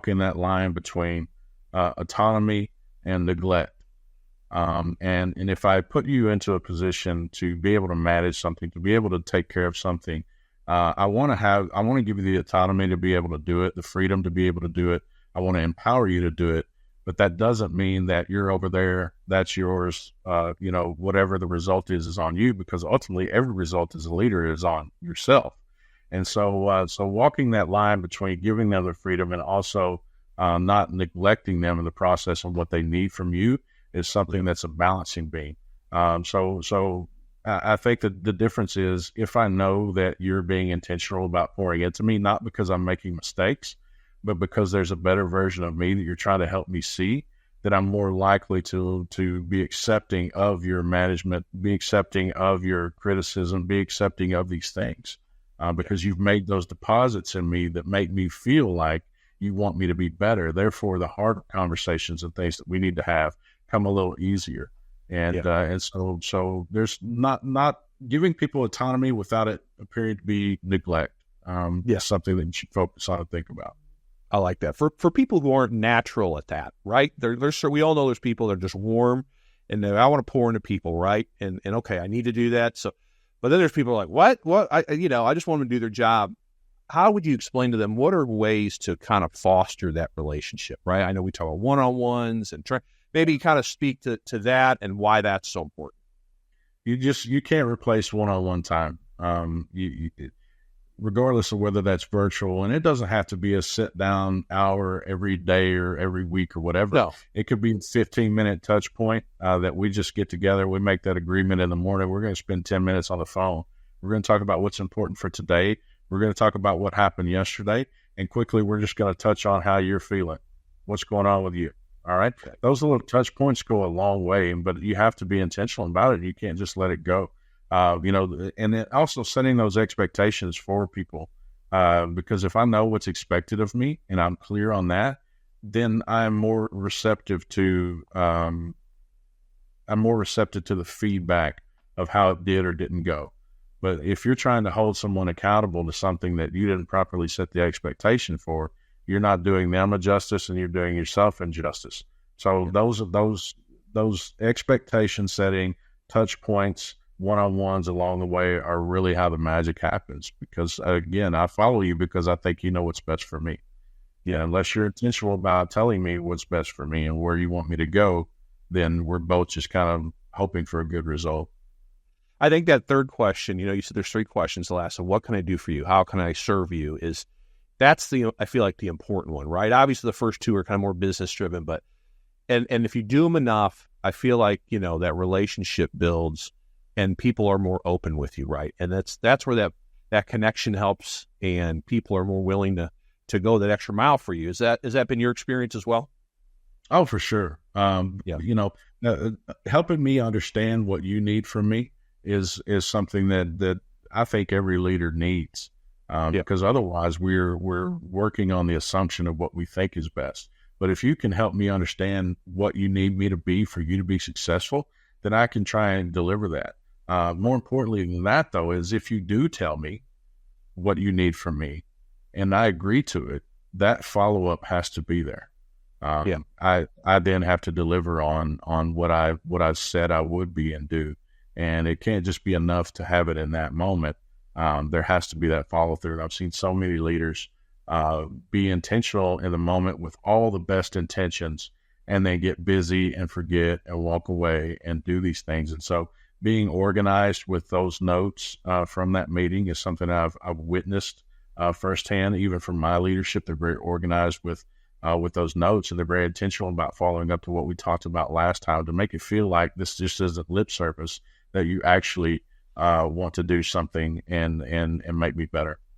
walking that line between autonomy and neglect. And if I put you into a position to be able to manage something, to be able to take care of something, I want to give you the autonomy to be able to do it, the freedom to be able to do it. I want to empower you to do it, but that doesn't mean that you're over there, that's yours. Whatever the result is on you, because ultimately every result as a leader is on yourself. And so walking that line between giving them the freedom and also not neglecting them in the process of what they need from you is something that's a balancing beam. So I think that the difference is, if I know that you're being intentional about pouring into me, not because I'm making mistakes, but because there's a better version of me that you're trying to help me see, that I'm more likely to be accepting of your management, be accepting of your criticism, be accepting of these things, because you've made those deposits in me that make me feel like you want me to be better. Therefore, the harder conversations and things that we need to have come a little easier. And so there's not giving people autonomy without it appearing to be neglect. Something that you should focus on and think about. I like that. For people who aren't natural at that, right? We all know there's people that are just warm and I want to pour into people, right? And okay, I need to do that. So, but then there's people like, what? I just want them to do their job. How would you explain to them, what are ways to kind of foster that relationship, right? I know we talk about one-on-ones and maybe kind of speak to that and why that's so important. You can't replace one-on-one time. Regardless of whether that's virtual, and it doesn't have to be a sit-down hour every day or every week or whatever. No. It could be a 15-minute touch point that we just get together. We make that agreement in the morning. We're going to spend 10 minutes on the phone. We're going to talk about what's important for today. We're going to talk about what happened yesterday. And quickly, we're just going to touch on how you're feeling. What's going on with you? All right. Okay. Those little touch points go a long way, but you have to be intentional about it. You can't just let it go. And then also setting those expectations for people, because if I know what's expected of me and I'm clear on that, then I'm more receptive to the feedback of how it did or didn't go. But if you're trying to hold someone accountable to something that you didn't properly set the expectation for, you're not doing them a justice and you're doing yourself injustice. So those expectation setting, touch points, one-on-ones along the way are really how the magic happens. Because again, I follow you because I think you know what's best for me. Yeah, unless you're intentional about telling me what's best for me and where you want me to go, then we're both just kind of hoping for a good result. I think that third question, you said there's three questions the last. So what can I do for you? How can I serve you? That's I feel like the important one, right? Obviously the first two are kind of more business driven, but, and if you do them enough, I feel like, that relationship builds and people are more open with you, right? And that's where that connection helps and people are more willing to go that extra mile for you. Has that been your experience as well? Oh, for sure. Helping me understand what you need from me is something that I think every leader needs. Because otherwise we're working on the assumption of what we think is best. But if you can help me understand what you need me to be for you to be successful, then I can try and deliver that. More importantly than that, though, is if you do tell me what you need from me and I agree to it, that follow-up has to be there. I then have to deliver on what I said I would be and do. And it can't just be enough to have it in that moment. There has to be that follow through. I've seen so many leaders be intentional in the moment with all the best intentions, and they get busy and forget and walk away and do these things. And so being organized with those notes from that meeting is something I've witnessed firsthand, even from my leadership. They're very organized with those notes, and they're very intentional about following up to what we talked about last time to make it feel like this just isn't lip service, that you actually want to do something and make me better.